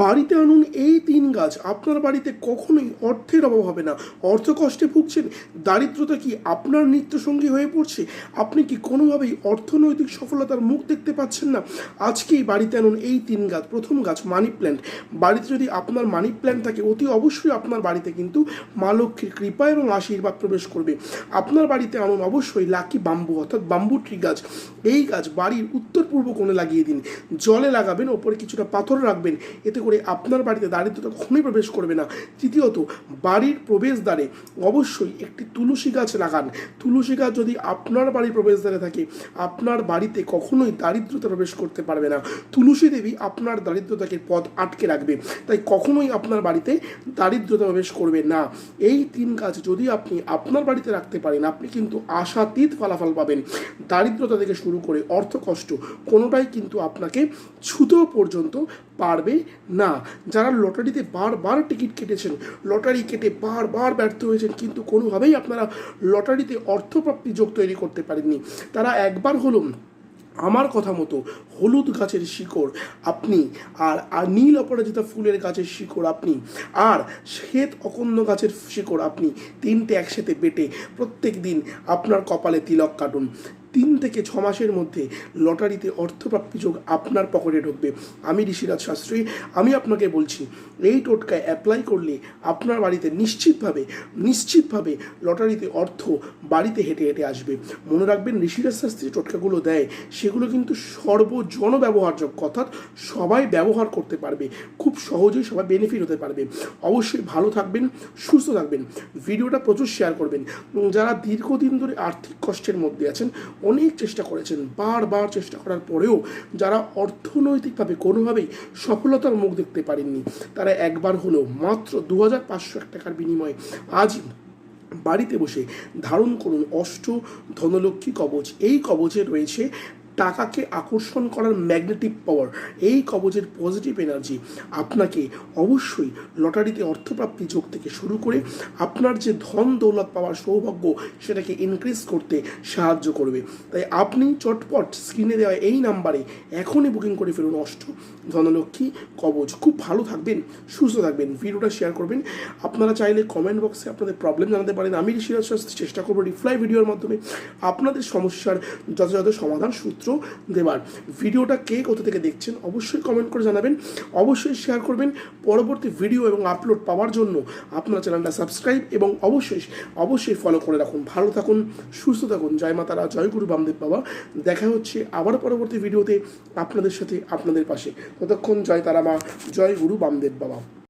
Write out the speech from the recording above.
বাড়িতে আনুন এই 3 গাছ, আপনার বাড়িতে কখনোই অর্থের অভাব হবে না। অর্থকষ্টে ভুগছেন, দারিদ্রতা কি আপনার নিত্যসঙ্গী হয়ে পড়ছে, আপনি কি কোনোভাবেই অর্থনৈতিক সফলতার মুখ দেখতে পাচ্ছেন না, আজকেই বাড়িতে আনুন এই 3 গাছ। প্রথম গাছ মানি প্ল্যান্ট। বাড়িতে যদি আপনার মানি প্ল্যান্ট থাকে, অতি অবশ্যই আপনার বাড়িতে কিন্তু মা লক্ষ্মীর কৃপা এবং আশীর্বাদ প্রবেশ করবে। আপনার বাড়িতে আনুন অবশ্যই লাকি বাম্বু অর্থাৎ বাম্বু ট্রি গাছ। এই গাছ বাড়ির উত্তর পূর্ব কোণে লাগিয়ে দিন, জলে লাগাবেন, ওপরে কিছুটা পাথর রাখবেন, এতে করে আপনার বাড়িতে দারিদ্রতা কখনোই প্রবেশ করবে না। তৃতীয়ত, বাড়ির প্রবেশদ্বারে অবশ্যই একটি তুলসী গাছ লাগান। তুলসী গাছ যদি আপনার বাড়ির প্রবেশদ্বারে থাকে, আপনার বাড়িতে কখনোই দারিদ্রতা প্রবেশ করতে পারবে না। তুলসী দেবী আপনার দারিদ্রতাকে পথ আটকে রাখবে, তাই কখনোই আপনার বাড়িতে দারিদ্রতা প্রবেশ করবে না। এই 3 গাছ যদি আপনি আপনার বাড়িতে রাখতে পারেন, আপনি কিন্তু আশাতীত ফলাফল পাবেন। দারিদ্রতা থেকে শুরু করে অর্থ কষ্ট কোনোটাই কিন্তু আপনাকে ছুতেও পর্যন্ত পারবে না। যারা লটারিতে বারবার টিকিট কেটেছেন, লটারি কেটে বারবার ব্যর্থ হয়েছেন, কিন্তু কোনোভাবেই আপনারা লটারিতে অর্থপ্রাপ্তি যোগ তৈরি করতে পারেননি, তারা একবার হলো আমার কথা মতো হলুদ গাছের শিকড় আপনি, আর নীল অপরাজিতা ফুলের গাছের শিকড় আপনি, আর শ্বেত অকন্য গাছের শিকড় আপনি, 3টে একসাথে বেটে প্রত্যেক দিন আপনার কপালে তিলক কাটুন। 3 থেকে 6 মাসের মধ্যে লটারিতে অর্থপ্রাপ্তি যোগ আপনার পকেটে ঢুকবে। আমি ঋষিরাজ শাস্ত্রী, আমি আপনাকে বলছি, এই টোটকায় অ্যাপ্লাই করলে আপনার বাড়িতে নিশ্চিতভাবে লটারিতে অর্থ বাড়িতে হেঁটে হেঁটে আসবে। মনে রাখবেন, ঋষিরাজ শাস্ত্রী টোটকাগুলো দেয় সেগুলো কিন্তু সর্বজন ব্যবহারযোগ্য, অর্থাৎ সবাই ব্যবহার করতে পারবে, খুব সহজেই সবাই বেনিফিট হতে পারবে। অবশ্যই ভালো থাকবেন, সুস্থ থাকবেন, ভিডিওটা প্রচুর শেয়ার করবেন। যারা দীর্ঘদিন ধরে আর্থিক কষ্টের মধ্যে আছেন, অনেক চেষ্টা করেছেন, বারবার চেষ্টা করার পরেও যারা অর্থনৈতিকভাবে কোনোভাবেই সফলতার মুখ দেখতে পারেননি, তারা একবার হলেও মাত্র 2501 টাকার বিনিময়ে আজ বাড়িতে বসে ধারণ করুন অষ্ট ধনলক্ষ্মী কবচ। এই কবচে রয়েছে টাকাকে আকর্ষণ করার ম্যাগনেটিক পাওয়ার। এই কবচের পজিটিভ এনার্জি আপনাকে অবশ্যই লটারিতে অর্থপ্রাপ্তি যোগ থেকে শুরু করে আপনার যে ধন দৌলত পাওয়ার সৌভাগ্য, সেটাকে ইনক্রিজ করতে সাহায্য করবে। তাই আপনি চটপট স্ক্রিনে দেওয়া এই নাম্বারে এখনই বুকিং করে ফেলুন অষ্ট ধনলক্ষ্মী কবচ। খুব ভালো থাকবেন, সুস্থ থাকবেন, ভিডিওটা শেয়ার করবেন। আপনারা চাইলে কমেন্ট বক্সে আপনাদের প্রবলেম জানাতে পারেন, আমি ঋষিরাজ শাস্ত্রী চেষ্টা করবো রিপ্লাই ভিডিওর মাধ্যমে আপনাদের সমস্যার যথাযথ সমাধান সূত্র দেবার। ভিডিওটা কে কোথা থেকে দেখছেন অবশ্যই কমেন্ট করে জানাবেন, অবশ্যই শেয়ার করবেন। পরবর্তী ভিডিও এবং আপলোড পাওয়ার জন্য আপনার চ্যানেলটা সাবস্ক্রাইব এবং অবশ্যই ফলো করে রাখুন। ভালো থাকুন, সুস্থ থাকুন। জয় মা তারা, জয় গুরু বামদেব বাবা। দেখা হচ্ছে আবার পরবর্তী ভিডিওতে আপনাদের সাথে, আপনাদের পাশে। ততক্ষণ জয় তারা মা, জয় গুরু বামদেব বাবা।